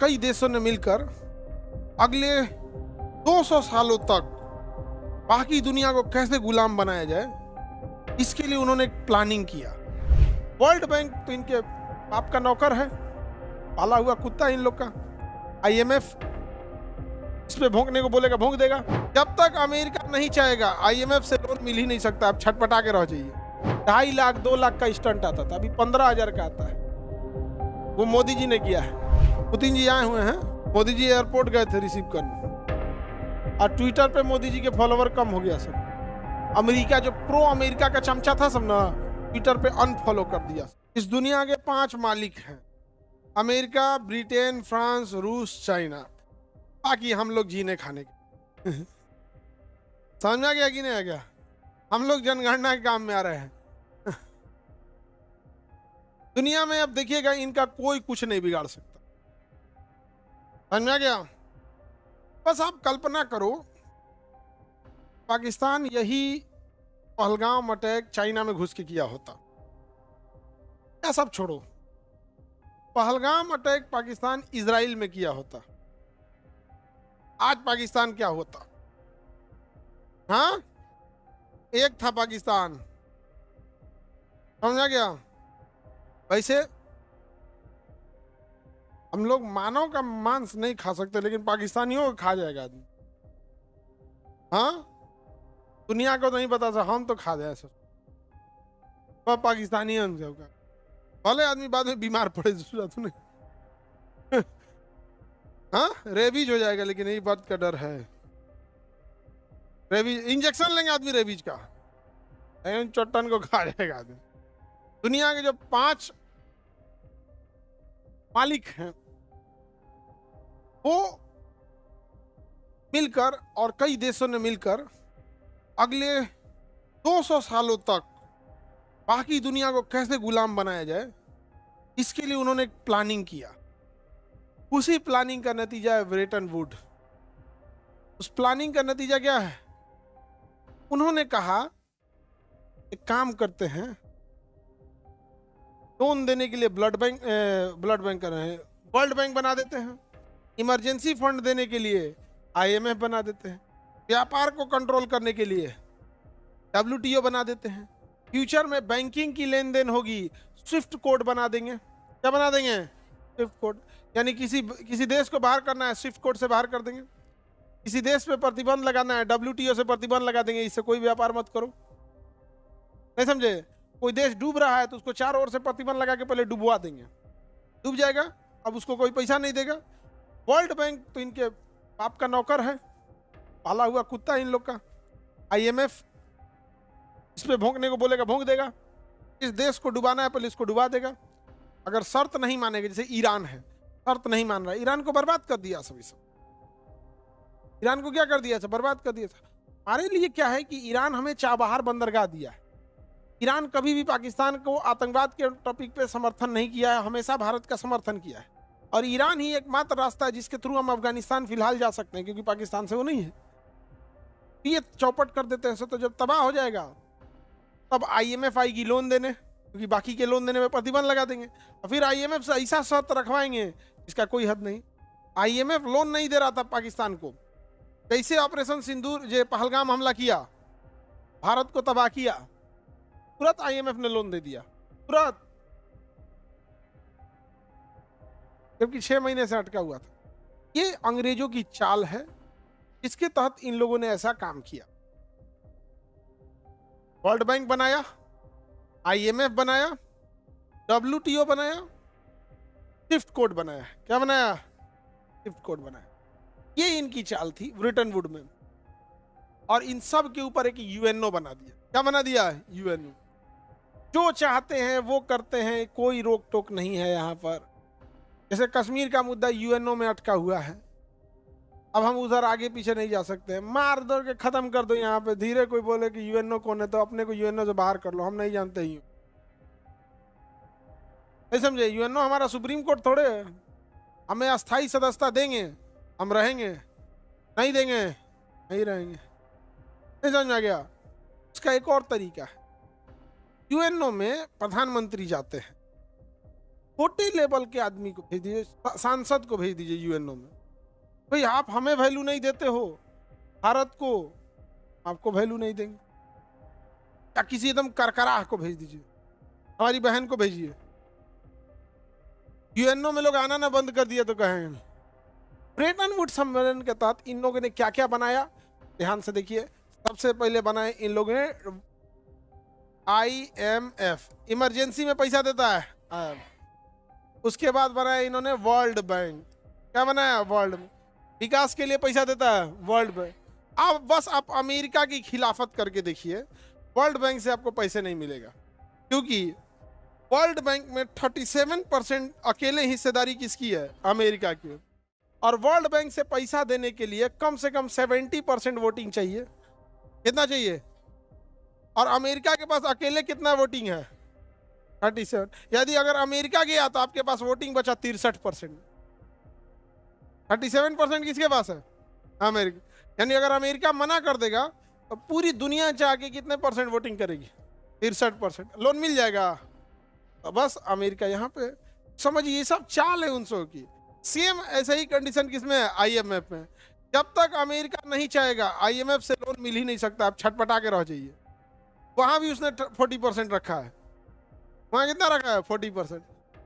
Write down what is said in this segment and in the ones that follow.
कई देशों ने मिलकर अगले 200 सालों तक बाकी दुनिया को कैसे गुलाम बनाया जाए, इसके लिए उन्होंने एक प्लानिंग किया। वर्ल्ड बैंक तो इनके बाप का नौकर है, पाला हुआ कुत्ता इन लोग का। आईएमएफ इस पे भोंकने को बोलेगा भोंक देगा। जब तक अमेरिका नहीं चाहेगा आईएमएफ से लोन मिल ही नहीं सकता। आप छटपटा के रह जाइए। 2.5 लाख 2 लाख का स्टंट आता था, अभी 15,000 का आता है। वो मोदी जी ने किया है। पुतिन जी आए हुए हैं, मोदी जी एयरपोर्ट गए थे रिसीव करने, और ट्विटर पे मोदी जी के फॉलोवर कम हो गया सब। अमेरिका जो प्रो अमेरिका का चमचा था सब ना, ट्विटर पे अनफॉलो कर दिया। इस दुनिया के 5 मालिक हैं, अमेरिका, ब्रिटेन, फ्रांस, रूस, चाइना। बाकी हम लोग जीने खाने के समझ में आ गया कि नहीं आ गया? हम लोग जनगणना के काम में आ रहे हैं। दुनिया में अब देखिएगा, इनका कोई कुछ नहीं बिगाड़ सकता। समझ में आ गया? बस आप कल्पना करो, पाकिस्तान यही पहलगाम अटैक चाइना में घुस के किया होता। या सब छोड़ो, पहलगाम अटैक पाकिस्तान इजराइल में किया होता, आज पाकिस्तान क्या होता? हाँ, एक था पाकिस्तान। समझा गया? वैसे हम लोग मानव का मांस नहीं खा सकते, लेकिन पाकिस्तानियों को खा जाएगा आदमी। हाँ, दुनिया को नहीं पता था, हम तो खा जाए सब। पाकिस्तानी है उनसे होगा। भले आदमी बाद में बीमार पड़े, जरूरत नहीं। हाँ, रेबीज हो जाएगा, लेकिन यही बात का डर है। रेबीज इंजेक्शन लेंगे आदमी रेबीज का, चट्टान को खा जाएगा आदमी। दुनिया के जो 5 मालिक हैं, वो मिलकर और कई देशों ने मिलकर अगले 200 सालों तक बाकी दुनिया को कैसे गुलाम बनाया जाए, इसके लिए उन्होंने एक प्लानिंग किया। उसी प्लानिंग का नतीजा है ब्रेटन वुड। उस प्लानिंग का नतीजा क्या है? उन्होंने कहा एक काम करते हैं, लोन देने के लिए ब्लड बैंक कर रहे हैं, वर्ल्ड बैंक बना देते हैं। इमरजेंसी फंड देने के लिए आईएमएफ बना देते हैं। व्यापार को कंट्रोल करने के लिए डब्ल्यूटीओ बना देते हैं। फ्यूचर में बैंकिंग की लेन देन होगी, स्विफ्ट कोड बना देंगे। क्या बना देंगे? Swift code. यानी किसी देश को बाहर करना है, स्विफ्ट कोड से बाहर कर देंगे। किसी देश पे प्रतिबंध लगाना है, डब्ल्यूटीओ से प्रतिबंध लगा देंगे, इससे कोई व्यापार मत करो। नहीं समझे? कोई देश डूब रहा है तो उसको चारों ओर से प्रतिबंध लगा के पहले डुबवा देंगे, डूब जाएगा, अब उसको कोई पैसा नहीं देगा। वर्ल्ड बैंक तो इनके बाप का नौकर है, पाला हुआ कुत्ता इन लोग का। आईएमएफ इस पे भोंकने को बोलेगा भोंक देगा। इस देश को डुबाना है पहले इसको डुबा देगा। अगर शर्त नहीं मानेगा, जैसे ईरान है, शर्त नहीं मान रहा, ईरान को बर्बाद कर दिया सब। ईरान को क्या कर दिया था? बर्बाद कर दिया था। हमारे लिए क्या है कि ईरान हमें चाबहार बंदरगाह दिया है। ईरान कभी भी पाकिस्तान को आतंकवाद के टॉपिक पे समर्थन नहीं किया है, हमेशा भारत का समर्थन किया है। और ईरान ही एकमात्र रास्ता है जिसके थ्रू हम अफगानिस्तान फिलहाल जा सकते हैं, क्योंकि पाकिस्तान से वो नहीं है। ये चौपट कर देते हैं तो जब तबाह हो जाएगा तब आईएमएफ आएगी लोन देने, क्योंकि बाकी के लोन देने में प्रतिबंध लगा देंगे। और फिर आईएमएफ से ऐसा शर्त रखवाएंगे जिसका कोई हद नहीं। आईएमएफ लोन नहीं दे रहा था पाकिस्तान को। कैसे ऑपरेशन सिंदूर जो पहलगाम हमला किया, भारत को तबाह किया, तुरंत आईएमएफ ने लोन दे दिया, तुरंत, जबकि 6 महीने से अटका हुआ था। ये अंग्रेजों की चाल है, जिसके तहत इन लोगों ने ऐसा काम किया। वर्ल्ड बैंक बनाया, आईएमएफ बनाया, डब्ल्यूटीओ बनाया, स्विफ्ट कोड बनाया। क्या बनाया? स्विफ्ट कोड बनाया। ये इनकी चाल थी ब्रिटेन वुड में। और इन सब के ऊपर एक यूएनओ बना दिया। क्या बना दिया? यूएनओ। जो चाहते हैं वो करते हैं, कोई रोक टोक नहीं है यहाँ पर। जैसे कश्मीर का मुद्दा यूएनओ में अटका हुआ है, अब हम उधर आगे पीछे नहीं जा सकते। मार दो के खत्म कर दो यहाँ पे। धीरे कोई बोले कि यूएनओ कौन है, तो अपने को यूएनओ से बाहर कर लो, हम नहीं जानते ही। नहीं समझे? यूएनओ हमारा सुप्रीम कोर्ट थोड़े है। हमें अस्थाई सदस्यता देंगे, हम रहेंगे, नहीं देंगे, नहीं रहेंगे। नहीं समझ में आ गया? इसका एक और तरीका है। यूएनओ में प्रधानमंत्री जाते हैं, छोटे लेवल के आदमी को भेज दीजिए, सांसद को भेज दीजिए यूएनओ में। भाई आप हमें वैल्यू नहीं देते हो, भारत को आपको वैल्यू नहीं देंगे। या किसी एकदम करकराह को भेज दीजिए, हमारी बहन को भेजिए। यूएनओ में लोग आना ना बंद कर दिया तो कहें। ब्रेटन वुड्स सम्मेलन के तहत इन लोगों ने क्या क्या बनाया, ध्यान से देखिए। सबसे पहले बनाए इन लोगों ने IMF, इमरजेंसी में पैसा देता है। उसके बाद बनाया इन्होंने वर्ल्ड बैंक। क्या बनाया? वर्ल्ड विकास के लिए पैसा देता है वर्ल्ड बैंक। अब बस आप अमेरिका की खिलाफत करके देखिए, वर्ल्ड बैंक से आपको पैसे नहीं मिलेगा, क्योंकि वर्ल्ड बैंक में 37% अकेले हिस्सेदारी किसकी है? अमेरिका की। और वर्ल्ड बैंक से पैसा देने के लिए कम से कम 70% वोटिंग चाहिए। कितना चाहिए? और अमेरिका के पास अकेले कितना वोटिंग है? 37। यदि अगर अमेरिका गया तो आपके पास वोटिंग बचा 63%। 37% किसके पास है? अमेरिका। यानी अगर अमेरिका मना कर देगा तो पूरी दुनिया चाह के कितने परसेंट वोटिंग करेगी? 63%। लोन मिल जाएगा। तो बस अमेरिका यहाँ पे, समझिए ये सब चाल है उन सौ की। सेम ऐसे ही कंडीशन किसमें है? IMF में। जब तक अमेरिका नहीं चाहेगा IMF से लोन मिल ही नहीं सकता, आप छटपटा के रह जाइए। वहां भी उसने 40% रखा है। वहां कितना रखा है? 40%।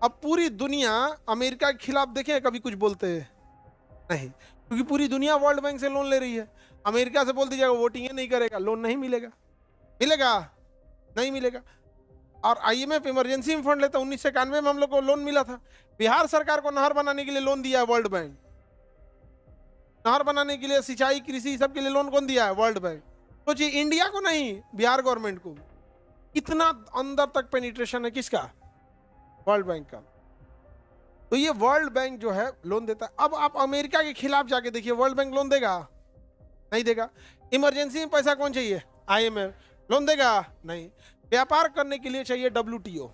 अब पूरी दुनिया अमेरिका के खिलाफ देखें, कभी कुछ बोलते हैं नहीं, क्योंकि पूरी दुनिया वर्ल्ड बैंक से लोन ले रही है। अमेरिका से बोल दीजिएगा वोटिंग नहीं करेगा, लोन नहीं मिलेगा। मिलेगा? नहीं मिलेगा। और IMF इमरजेंसी में फंड लेता। 1991 में हम लोग को लोन मिला था। बिहार सरकार को नहर बनाने के लिए लोन दिया है वर्ल्ड बैंक। नहर बनाने के लिए, सिंचाई, कृषि, सब के लिए लोन कौन दिया है? World bank. सोचिए, इंडिया को नहीं, बिहार गवर्नमेंट को। इतना अंदर तक पेनिट्रेशन है किसका? वर्ल्ड बैंक का। तो ये वर्ल्ड बैंक जो है लोन देता है। अब आप अमेरिका के खिलाफ जाके देखिए, वर्ल्ड बैंक लोन देगा? नहीं देगा। इमरजेंसी में पैसा कौन चाहिए? IMF। लोन देगा? नहीं। व्यापार करने के लिए चाहिए WTO,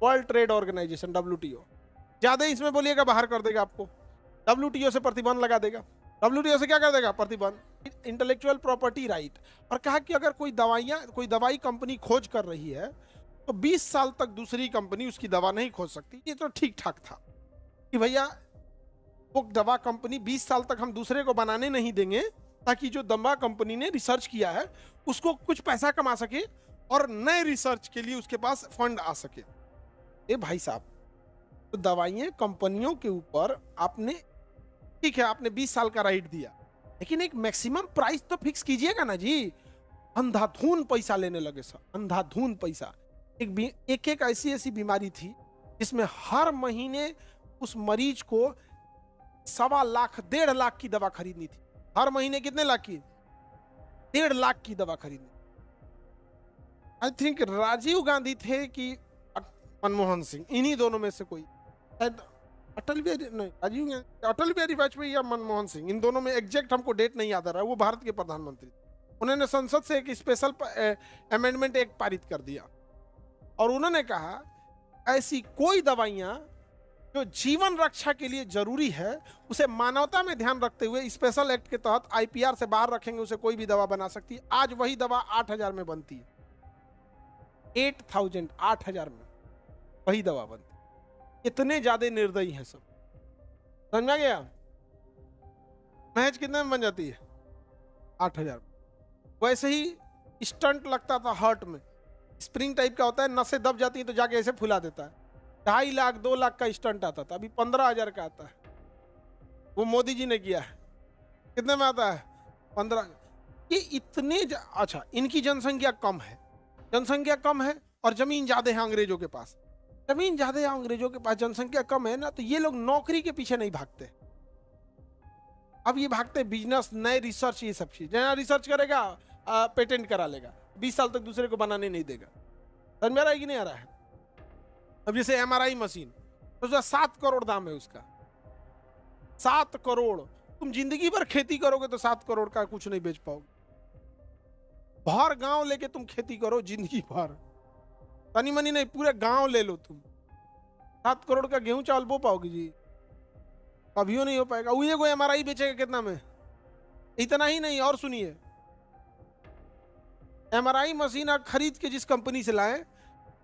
World Trade Organization, WTO। ज्यादा इसमें बोलिएगा बाहर कर देगा आपको। WTO से प्रतिबंध लगा देगा। WTO से क्या कर देगा? प्रतिबंध। Intellectual property right. और कहा कि अगर कोई दवाई कंपनी खोज कर रही है तो 20 साल तक दूसरी कंपनी उसकी दवा नहीं खोज सकती। ये तो ठीक ठाक था कि भैया वो दवा कंपनी 20 साल तक हम दूसरे को बनाने नहीं देंगे, ताकि जो दवा कंपनी ने रिसर्च किया है उसको कुछ पैसा कमा सके और नए रिसर्च के लिए उसके पास फंड आ सके। ए भाई साहब, तो दवाइयां कंपनियों के ऊपर आपने, ठीक है आपने 20 साल का राइट दिया, लेकिन एक मैक्सिमम प्राइस तो फिक्स कीजिएगा ना जी। अंधाधुन पैसा लेने लगे सर, अंधाधुन पैसा। एक ऐसी बीमारी थी जिसमें हर महीने उस मरीज को 1.25 लाख 1.5 लाख की दवा खरीदनी थी। हर महीने कितने लाख की? 1.5 लाख की दवा खरीदनी। आई थिंक राजीव गांधी थे कि मनमोहन सिंह, इन्हीं दोनों में से कोई, अटल बिहारी वाजपेयी या मनमोहन सिंह, इन दोनों में एग्जैक्ट हमको डेट नहीं याद आ रहा है। वो भारत के प्रधानमंत्री, उन्होंने संसद से एक स्पेशल अमेंडमेंट एक पारित कर दिया और उन्होंने कहा ऐसी कोई दवाइयां जो जीवन रक्षा के लिए जरूरी है, उसे मानवता में ध्यान रखते हुए स्पेशल एक्ट के तहत IPR से बाहर रखेंगे, उसे कोई भी दवा बना सकती है। आज वही दवा 8,000 में बनती है। 8,000 में वही दवा बनती है। इतने ज्यादा निर्दयी हैं सब। समझ में आ गया? महज कितने में बन जाती है? 8,000 में। वैसे ही स्टंट लगता था हार्ट में, स्प्रिंग टाइप का होता है, नसें दब जाती है तो जाके ऐसे फुला देता है। 2.5 लाख 2 लाख का स्टंट आता था, अभी 15,000 का आता है। वो मोदी जी ने किया है। कितने में आता है? 15। ये इतने अच्छा, इनकी जनसंख्या कम है, जनसंख्या कम है और जमीन ज्यादा है अंग्रेजों के पास। जमीन ज्यादा है अंग्रेजों के पास, जनसंख्या कम है ना, तो ये लोग नौकरी के पीछे नहीं भागते। अब ये भागते बिजनेस, नए रिसर्च, ये सब चीज। नया रिसर्च करेगा, पेटेंट करा लेगा, 20 साल तक दूसरे को बनाने नहीं देगा। समझ में आ रहा है कि नहीं आ रहा है? अब जैसे MRI मशीन, तो 7 करोड़ दाम है उसका। 7 करोड़। तुम जिंदगी भर खेती करोगे तो 7 करोड़ का कुछ नहीं बेच पाओगे। भर गांव लेके तुम खेती करो जिंदगी भर, तनी मनी नहीं, पूरे गांव ले लो तुम, 7 करोड़ का गेहूं चावल बो पाओगे जी? कभी नहीं हो पाएगा। वो कोई MRI बेचेगा कितना में? इतना ही नहीं, और सुनिए, MRI मशीन आप खरीद के जिस कंपनी से लाए,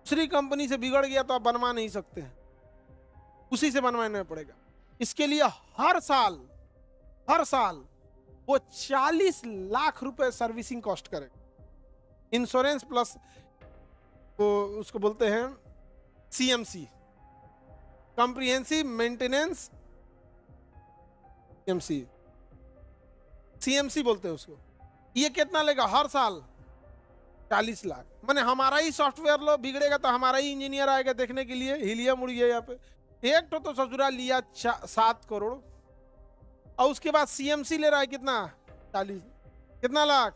दूसरी कंपनी से बिगड़ गया तो आप बनवा नहीं सकते हैं। उसी से बनवाना पड़ेगा। इसके लिए हर साल वो 40 लाख रुपए सर्विसिंग कॉस्ट करेगा। इंश्योरेंस प्लस वो उसको बोलते हैं सीएमसी, कॉम्प्रिहेंसिव मेंटेनेंस, सीएमसी बोलते हैं उसको। ये कितना लेगा हर साल? 40 लाख। माने हमारा ही सॉफ्टवेयर लो बिगड़ेगा तो हमारा ही इंजीनियर आएगा देखने के लिए। हीलियम उड़ गया यहाँ पे। एक तो ससुराल लिया 7 करोड़ और उसके बाद सीएमसी ले रहा है कितना? 40। कितना लाख?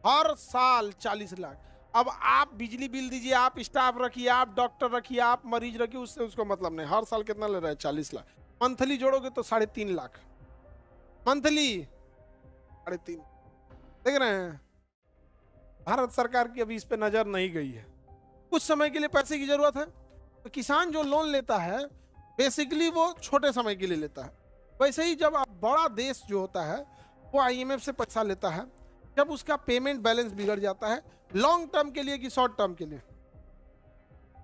हर साल 40 लाख। अब आप बिजली बिल दीजिए, आप स्टाफ रखिए, आप डॉक्टर रखिए, आप मरीज रखिए, उससे उसको मतलब नहीं। हर साल कितना ले रहा है? 40 लाख। मंथली जोड़ोगे तो 3.5 लाख मंथली। 3.5 देख रहे हैं। भारत सरकार की अभी इस पे नजर नहीं गई है। कुछ समय के लिए पैसे की जरूरत है तो किसान जो लोन लेता है बेसिकली वो छोटे समय के लिए लेता है। वैसे ही जब आप बड़ा देश जो होता है वो आईएमएफ से पैसा लेता है जब उसका पेमेंट बैलेंस बिगड़ जाता है। लॉन्ग टर्म के लिए कि शॉर्ट टर्म के लिए?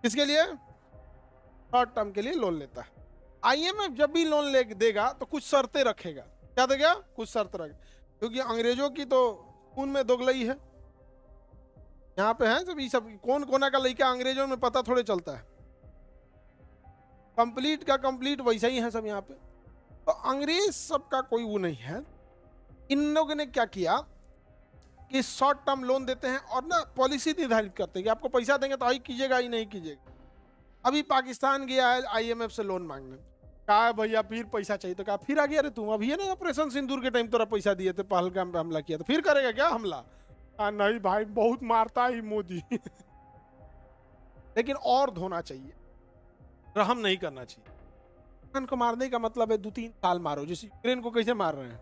किसके लिए? शॉर्ट टर्म के लिए लोन लेता है। आईएमएफ जब भी लोन ले देगा तो कुछ शर्तें रखेगा। क्या देगा? कुछ शर्त रखेगा, क्योंकि अंग्रेजों की तो खून में दोगलई है। यहाँ पे है सब, ये सब कौन कोना का लड़का अंग्रेजों में पता थोड़े चलता है। कंप्लीट का कंप्लीट वैसा ही है सब यहाँ पे। तो अंग्रेज सबका कोई वो नहीं है। इन लोगों ने क्या किया कि शॉर्ट टर्म लोन देते हैं और ना पॉलिसी निर्धारित करते हैं कि आपको पैसा देंगे तो ही कीजिएगा ही नहीं कीजिएगा। अभी पाकिस्तान गया है आईएमएफ से लोन मांगने, कहा भैया फिर पैसा चाहिए, तो कहा फिर आ गया। अरे तुम अभी है ना ऑपरेशन सिंदूर के टाइम तोरा पैसा दिए थे, पहलगाम पे हमला किया, तो फिर करेगा क्या हमला? नहीं भाई, बहुत मारता है मोदी। लेकिन और धोना चाहिए, रहम नहीं करना चाहिए। पाकिस्तान को मारने का मतलब है 2-3 साल मारो, जैसे यूक्रेन को कैसे मार रहे हैं,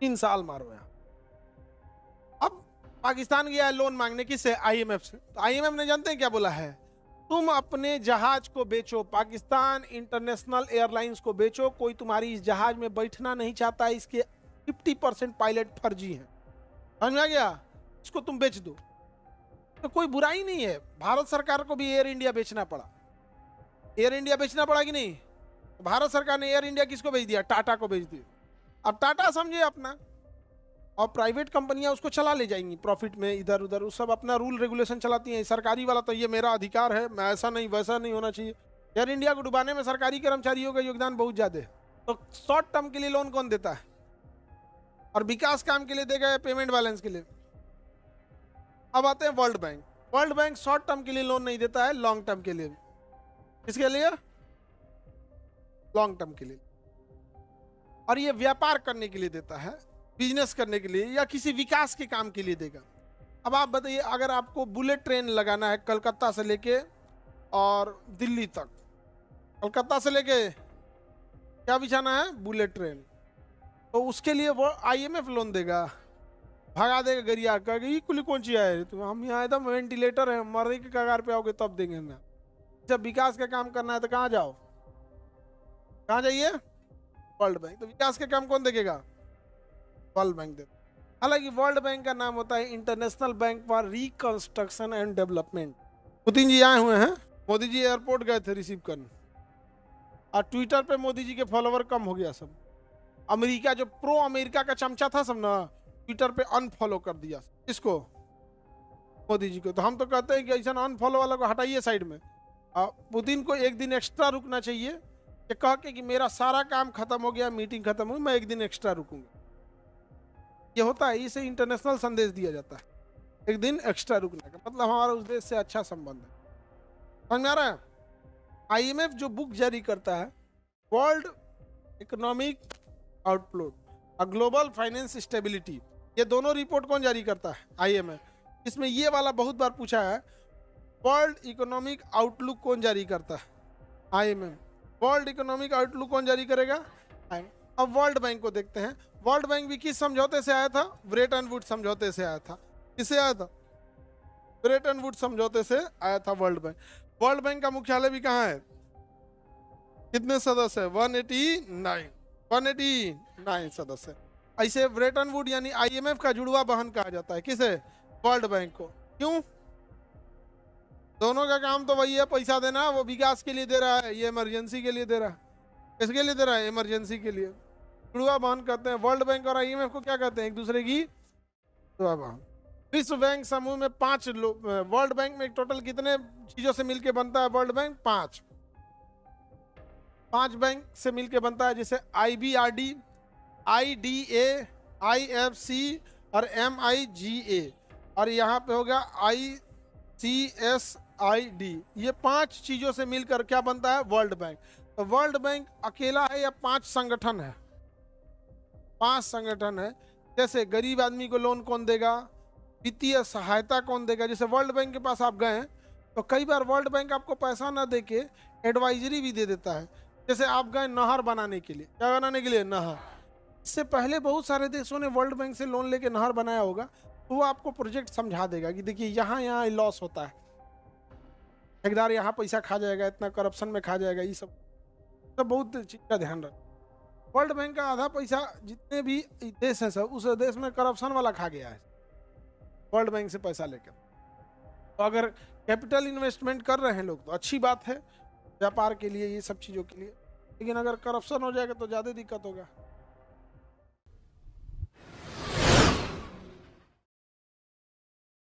3 साल मारो यहाँ। अब पाकिस्तान गया है लोन मांगने, किससे? आईएमएफ से। तो आईएमएफ ने जानते हैं क्या बोला है? तुम अपने जहाज को बेचो, पाकिस्तान इंटरनेशनल एयरलाइंस को बेचो। कोई तुम्हारी इस जहाज में बैठना नहीं चाहता है, इसके 50% पायलट फर्जी हैं। समझ में आ गया? इसको तुम बेच दो। तो कोई बुराई नहीं है। भारत सरकार को भी एयर इंडिया बेचना पड़ा। एयर इंडिया बेचना पड़ा कि नहीं? तो भारत सरकार ने एयर इंडिया किसको बेच दिया? टाटा को बेच दिया। अब टाटा समझे अपना, और प्राइवेट कंपनियां उसको चला ले जाएंगी प्रॉफिट में इधर उधर। उस सब अपना रूल रेगुलेशन चलाती हैं। सरकारी वाला तो ये मेरा अधिकार है, मैं ऐसा नहीं वैसा नहीं होना चाहिए। एयर इंडिया को डुबाने में सरकारी कर्मचारियों का योगदान बहुत ज्यादा है। तो शॉर्ट टर्म के लिए लोन कौन देता है? और विकास काम के लिए देगा, पेमेंट बैलेंस के लिए? अब आते हैं world bank. World bank short term के लिए लोन नहीं देता है, लॉन्ग टर्म के लिए। किसके लिए? लॉन्ग टर्म के लिए। और ये व्यापार करने के लिए देता है, बिजनेस करने के लिए, या किसी विकास के काम के लिए देगा। अब आप बताइए, अगर आपको बुलेट ट्रेन लगाना है कलकत्ता से लेके और दिल्ली तक, कलकत्ता से लेके क्या बिछाना है? Bullet train. तो उसके लिए वो आईएमएफ लोन देगा? भगा देगा गरिया का, ये कुल कौन सी आए तुम, हम यहाँ एकदम वेंटिलेटर है, मरने के कगार पे आओगे तब देंगे ना। जब विकास का काम करना है तो कहाँ जाओ? कहाँ जाइए? World bank. तो विकास के काम कौन देखेगा? वर्ल्ड बैंक देता। हालांकि वर्ल्ड बैंक का नाम होता है international bank for reconstruction and development. Putin ji आए हुए हैं, मोदी जी एयरपोर्ट गए थे रिसीव करने, और ट्विटर पे मोदी जी के फॉलोवर कम हो गया सब। अमेरिका जो प्रो अमेरिका का चमचा था सब ना, ट्विटर पे अनफॉलो कर दिया। इसको? मोदी जी को। तो हम तो कहते हैं कि ऐसा अनफॉलो वाला को हटाइए साइड में। पुतिन को एक दिन एक्स्ट्रा रुकना चाहिए, कि कह के कि मेरा सारा काम खत्म हो गया, मीटिंग खत्म हुई, मैं एक दिन एक्स्ट्रा रुकूंगा। ये होता है, इसे इंटरनेशनल संदेश दिया जाता है, एक दिन एक्स्ट्रा रुकने का मतलब हमारा उस देश से अच्छा संबंध है। समझ में आ रहा है? आईएमएफ जो बुक जारी करता है, वर्ल्ड इकोनॉमिक आउटलुक और ग्लोबल फाइनेंस स्टेबिलिटी, ये दोनों रिपोर्ट कौन जारी करता है? आईएमएफ। इसमें ये वाला बहुत बार पूछा है, वर्ल्ड इकोनॉमिक आउटलुक कौन जारी करता है? आईएमएफ। वर्ल्ड इकोनॉमिक आउटलुक कौन जारी करेगा? अब वर्ल्ड बैंक को देखते हैं। वर्ल्ड बैंक भी किस समझौते से आया था? ब्रेटन वुड समझौते से आया था। किससे आया था? ब्रेटन वुड समझौते से आया था वर्ल्ड बैंक। वर्ल्ड बैंक का मुख्यालय भी कहाँ है? कितने सदस्य है? 189 सदस्य। ऐसे ब्रेटन वुड यानी आईएमएफ का जुड़वा बहन कहा जाता है। किसे? वर्ल्ड बैंक को। क्यों? दोनों का काम तो वही है, पैसा देना। वो विकास के लिए दे रहा है, ये इमरजेंसी के लिए दे रहा है। किसके लिए दे रहा है? इमरजेंसी के लिए। जुड़वा बांध कहते हैं। वर्ल्ड बैंक और आईएमएफ को क्या कहते हैं? एक दूसरे की जुड़वा बांध। विश्व बैंक समूह में 5 लोग। वर्ल्ड बैंक में टोटल कितने चीजों से मिलके बनता है वर्ल्ड बैंक? 5 बैंक से मिलके बनता है, जैसे IBRD, IDA, IFC और MIGA, और यहाँ पे होगा ICSID। ये 5 चीजों से मिलकर क्या बनता है? World bank. तो वर्ल्ड बैंक अकेला है या 5 संगठन है? 5 संगठन है। जैसे गरीब आदमी को लोन कौन देगा, वित्तीय सहायता कौन देगा। जैसे वर्ल्ड बैंक के पास आप गए तो कई बार वर्ल्ड बैंक आपको पैसा ना देके एडवाइजरी भी दे देता है। जैसे आप गए नहर बनाने के लिए, क्या बनाने के लिए? नहर। इससे पहले बहुत सारे देशों ने वर्ल्ड बैंक से लोन लेके नहर बनाया होगा, तो वो आपको प्रोजेक्ट समझा देगा कि देखिए यहाँ यहाँ लॉस होता है, ठेकेदार यहाँ पैसा खा जाएगा, इतना करप्शन में खा जाएगा। ये सब बहुत चीज का ध्यान रख। वर्ल्ड बैंक का आधा पैसा जितने भी देश है सब, उस देश में करप्शन वाला खा गया है वर्ल्ड बैंक से पैसा लेकर। तो अगर कैपिटल इन्वेस्टमेंट कर रहे हैं लोग तो अच्छी बात है व्यापार के लिए, ये सब चीज़ों के लिए। लेकिन अगर करप्शन हो जाएगा तो ज़्यादा दिक्कत होगा।